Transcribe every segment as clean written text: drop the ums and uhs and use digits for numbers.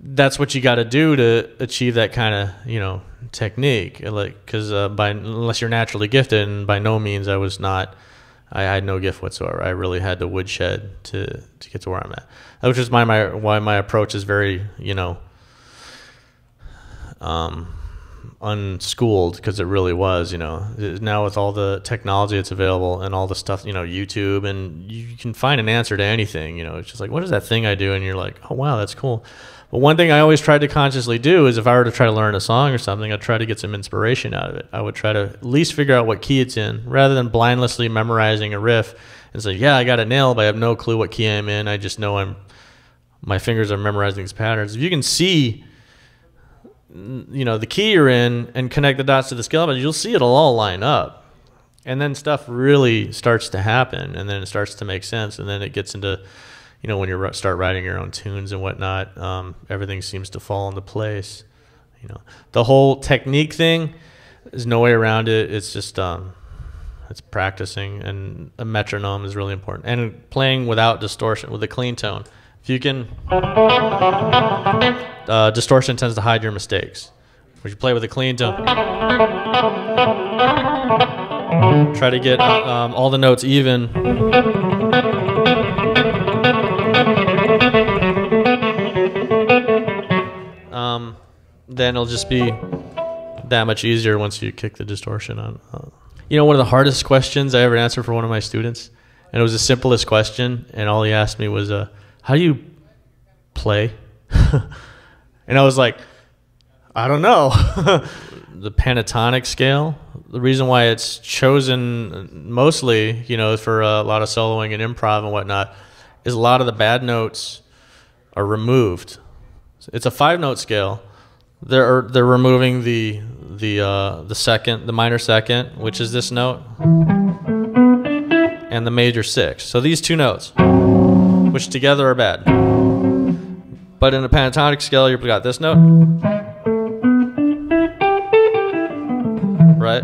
that's what you got to do to achieve that kind of, you know, technique. Like, because unless you're naturally gifted, and by no means I was not. I had no gift whatsoever. I really had to woodshed to get to where I'm at. Which is why my approach is very, you know, unschooled, because it really was, you know. Now with all the technology that's available and all the stuff, you know, YouTube, and you can find an answer to anything, you know. It's just like, what is that thing I do? And you're like, oh, wow, that's cool. But one thing I always tried to consciously do is if I were to try to learn a song or something, I'd try to get some inspiration out of it. I would try to at least figure out what key it's in, rather than blindlessly memorizing a riff and say, yeah, I got it nailed, but I have no clue what key I'm in. I just know my fingers are memorizing these patterns. If you can see, you know, the key you're in and connect the dots to the scale, but you'll see it'll all line up. And then stuff really starts to happen, and then it starts to make sense, and then it gets into, you know, when you start writing your own tunes and whatnot, everything seems to fall into place. You know, the whole technique thing, there's no way around it. It's just, it's practicing, and a metronome is really important. And playing without distortion, with a clean tone. If you can, distortion tends to hide your mistakes. When you play with a clean tone, try to get all the notes even. Then it'll just be that much easier once you kick the distortion on. You know, one of the hardest questions I ever answered for one of my students, and it was the simplest question, and all he asked me was, how do you play? And I was like, I don't know. The pentatonic scale, the reason why it's chosen mostly, you know, for a lot of soloing and improv and whatnot, is a lot of the bad notes are removed. It's a 5-note scale. They're removing the second, the minor second, which is this note, and the major 6. So these 2 notes, which together are bad. But in a pentatonic scale, you've got this note, right?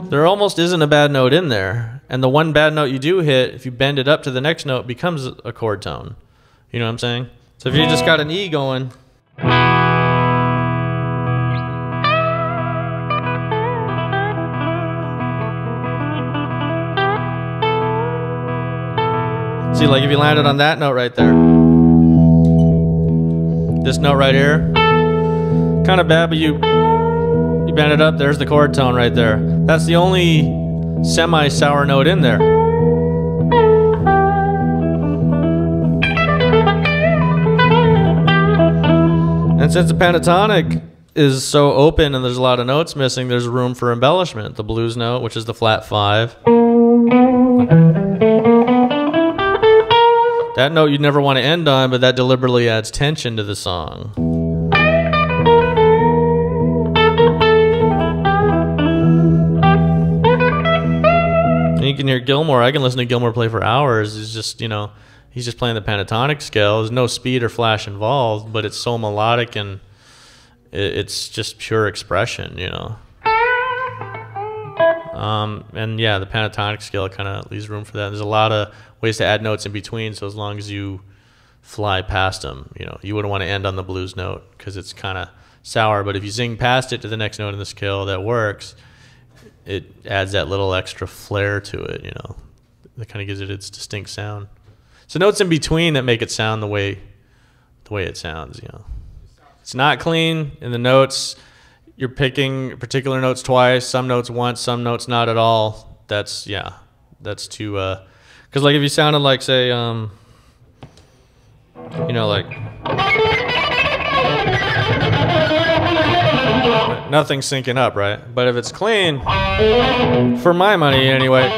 There almost isn't a bad note in there, and the one bad note you do hit, if you bend it up to the next note, becomes a chord tone. You know what I'm saying? So if you just got an E going, see, like if you landed on that note right there, this note right here, kind of bad, but you bend it up, there's the chord tone right there. That's the only semi-sour note in there. And since the pentatonic is so open and there's a lot of notes missing, there's room for embellishment. The blues note, which is the flat 5. That note you'd never want to end on, but that deliberately adds tension to the song. And you can hear Gilmour. I can listen to Gilmour play for hours. It's just, you know, he's just playing the pentatonic scale. There's no speed or flash involved, but it's so melodic and it's just pure expression, you know. And yeah, the pentatonic scale kind of leaves room for that. There's a lot of ways to add notes in between, so as long as you fly past them, you know, you wouldn't want to end on the blues note because it's kind of sour, but if you zing past it to the next note in the scale that works, it adds that little extra flair to it, you know, that kind of gives it its distinct sound. So notes in between that make it sound the way it sounds, you know. It's not clean in the notes. You're picking particular notes twice, some notes once, some notes not at all. That's, yeah, that's too, because like if you sounded like, say, you know, like, nothing's syncing up, right? But if it's clean, for my money anyway,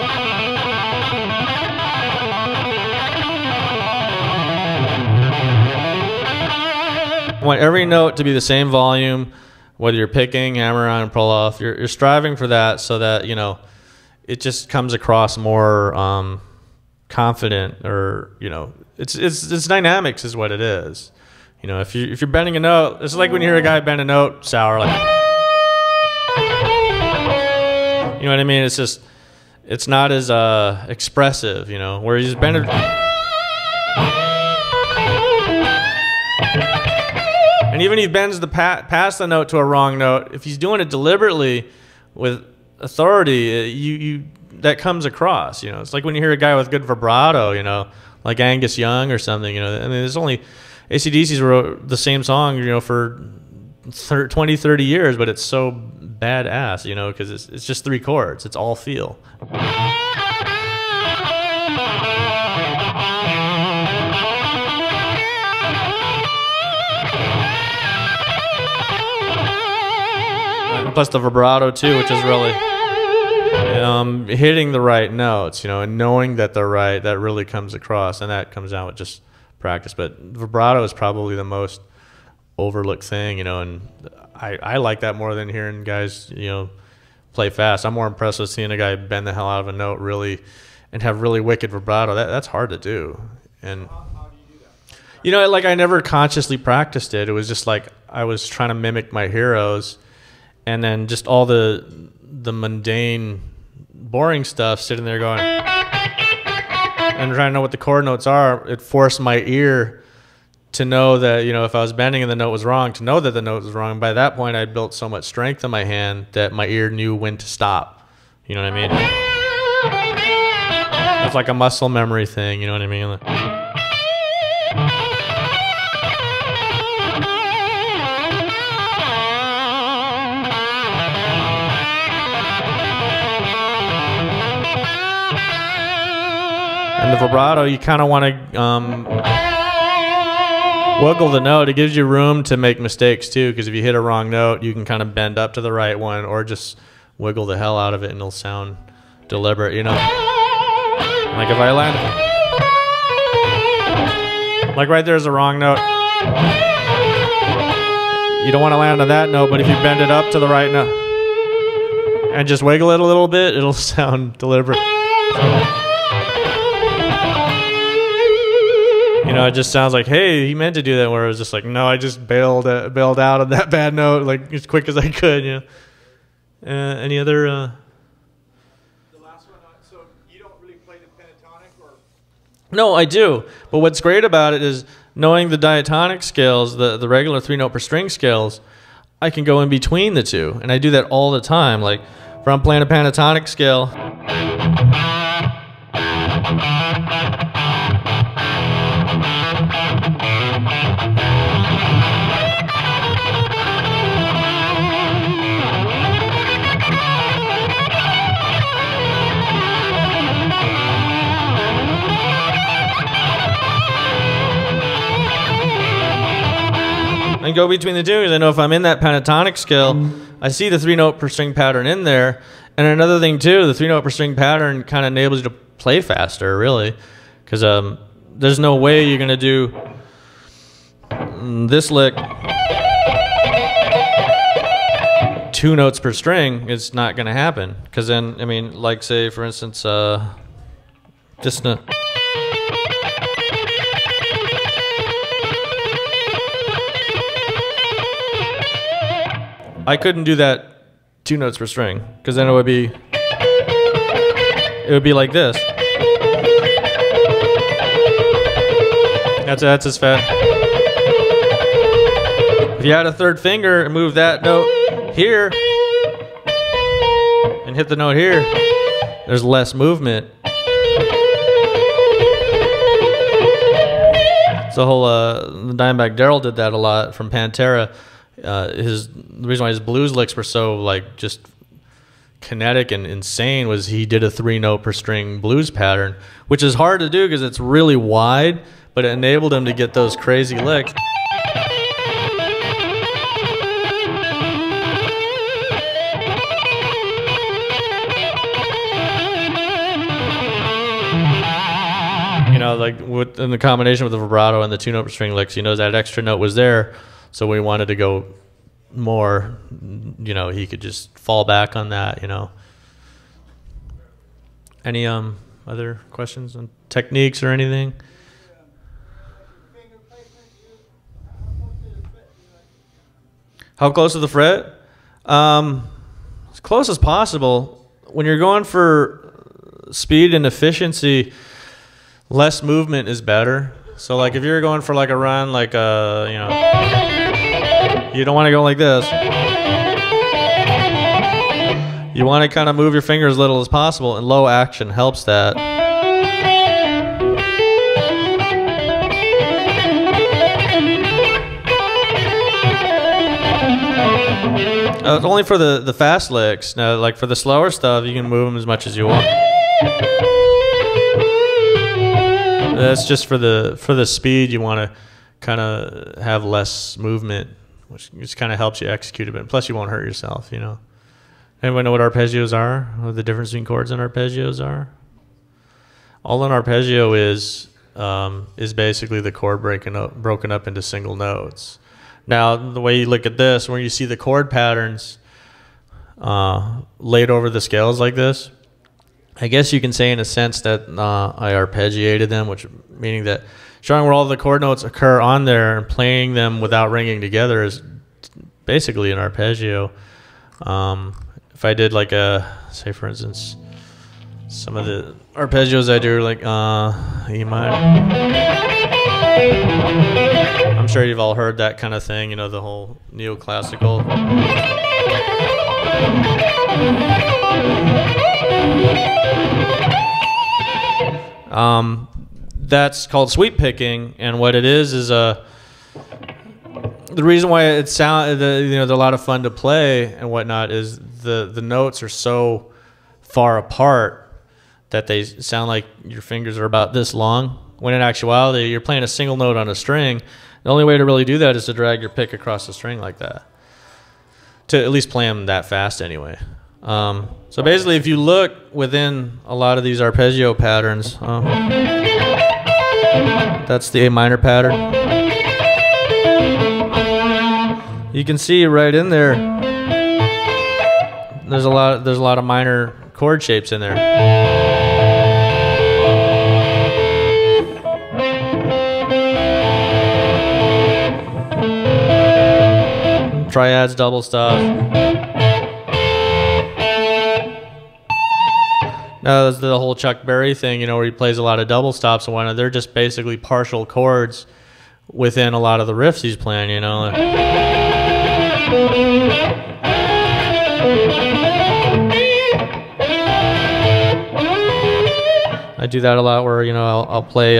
I want every note to be the same volume, whether you're picking, hammer on, pull off. You're striving for that so that, you know, it just comes across more confident, or, you know, it's dynamics is what it is. You know, if you're bending a note, it's like when you hear a guy bend a note sour, like, you know what I mean? It's just, it's not as expressive, you know, where you just bend it. And even if he bends the past the note to a wrong note, if he's doing it deliberately with authority, you that comes across. You know, it's like when you hear a guy with good vibrato, you know, like Angus Young or something. You know, I mean, there's only AC/DC's wrote the same song, you know, for 20, 30 years, but it's so badass, you know, because it's just 3 chords. It's all feel. Plus the vibrato too, which is really hitting the right notes, you know, and knowing that they're right. That really comes across, and that comes out with just practice. But vibrato is probably the most overlooked thing, you know, and I like that more than hearing guys, you know, play fast. I'm more impressed with seeing a guy bend the hell out of a note really and have really wicked vibrato. That's hard to do. And How do you do that? you know, like I never consciously practiced it. It was just like I was trying to mimic my heroes. And then just all the mundane, boring stuff, sitting there going and trying to know what the chord notes are. It forced my ear to know that, you know, if I was bending and the note was wrong, to know that the note was wrong. By that point, I'd built so much strength in my hand that my ear knew when to stop. You know what I mean? It's like a muscle memory thing. You know what I mean? And the vibrato, you kind of want to wiggle the note. It gives you room to make mistakes too, because if you hit a wrong note, you can kind of bend up to the right one, or just wiggle the hell out of it, and it'll sound deliberate. You know, like if I land, like right there's a wrong note. You don't want to land on that note, but if you bend it up to the right note and just wiggle it a little bit, it'll sound deliberate. You know, it just sounds like, hey, he meant to do that. Where it was just like, no, I just bailed out of that bad note like as quick as I could. You know. Any other? The last one. So you don't really play the pentatonic, or? No, I do. But what's great about it is knowing the diatonic scales, the regular 3-note per string scales. I can go in between the two, and I do that all the time. Like, if I'm playing a pentatonic scale. And go between the two, because I know if I'm in that pentatonic scale, I see the 3-note per string pattern in there. And another thing too, the 3-note per string pattern kind of enables you to play faster, really, because there's no way you're gonna do this lick 2 notes per string. It's not gonna happen, because then, I mean, like say for instance, just I couldn't do that 2 notes per string, because then it would be like this. That's as fast. If you had a third finger and move that note here and hit the note here, there's less movement. It's the whole the Dimebag Darrell did that a lot from Pantera. The reason why his blues licks were so like just kinetic and insane was he did a 3-note per string blues pattern, which is hard to do because it's really wide, but it enabled him to get those crazy licks. You know, like in the combination with the vibrato and the 2-note per string licks, you know, that extra note was there. So we wanted to go more, you know, he could just fall back on that, you know. Any other questions on techniques or anything? How close to the fret? As close as possible. When you're going for speed and efficiency, less movement is better. So like if you're going for like a run, like you know, You don't want to go like this. You want to kind of move your finger as little as possible, and low action helps that. It's only for the fast licks. Now, like for the slower stuff, you can move them as much as you want. That's just for the speed. You want to kind of have less movement, which just kind of helps you execute a bit. Plus, you won't hurt yourself, you know. Anybody know what arpeggios are? What the difference between chords and arpeggios are? All an arpeggio is basically the chord broken up into single notes. Now, the way you look at this, when you see the chord patterns laid over the scales like this, I guess you can say in a sense that I arpeggiated them, which meaning that showing where all the chord notes occur on there and playing them without ringing together is basically an arpeggio. If I did like say for instance, some of the arpeggios I do are like E minor. I'm sure you've all heard that kind of thing, you know, the whole neoclassical. That's called sweep picking, and what it is the reason why they're a lot of fun to play and whatnot is the notes are so far apart that they sound like your fingers are about this long, when in actuality you're playing a single note on a string. The only way to really do that is to drag your pick across the string like that, to at least play them that fast anyway. So basically, if you look within a lot of these arpeggio patterns, that's the A minor pattern. You can see right in there, there's a lot of minor chord shapes in there. Triads, double stuff. Now there's the whole Chuck Berry thing, you know, where he plays a lot of double stops and whatnot. They're just basically partial chords within a lot of the riffs he's playing, you know. I do that a lot where, you know, I'll play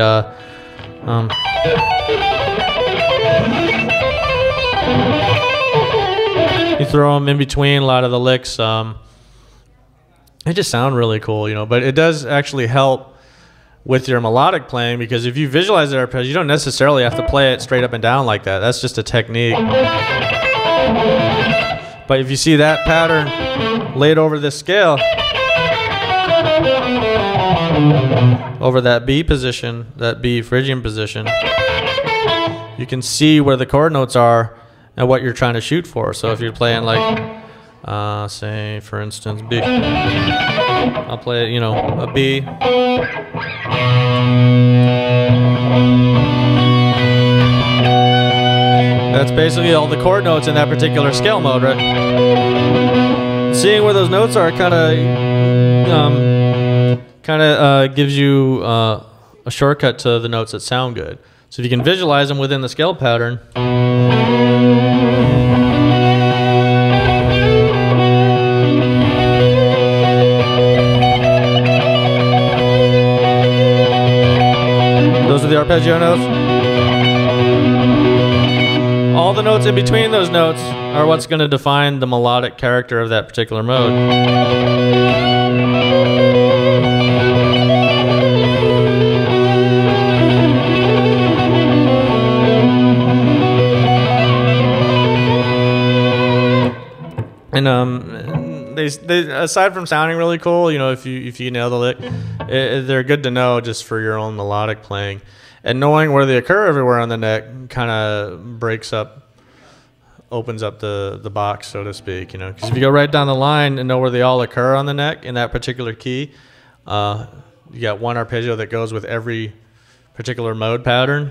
you throw them in between a lot of the licks. They just sound really cool, you know, but it does actually help with your melodic playing, because if you visualize the arpeggio, you don't necessarily have to play it straight up and down like that. That's just a technique. But if you see that pattern laid over this scale, over that B position, that B Phrygian position, you can see where the chord notes are and what you're trying to shoot for. So if you're playing like, say for instance B, I'll play, you know, a B. That's basically all the chord notes in that particular scale mode, right? Seeing where those notes are kind of gives you a shortcut to the notes that sound good. So if you can visualize them within the scale pattern, those are the arpeggio notes. All the notes in between those notes are what's going to define the melodic character of that particular mode. And they aside from sounding really cool, you know, if you nail the lick, they're good to know just for your own melodic playing. And knowing where they occur everywhere on the neck kind of opens up the box, so to speak, you know. Because if you go right down the line and know where they all occur on the neck in that particular key, you got one arpeggio that goes with every particular mode pattern.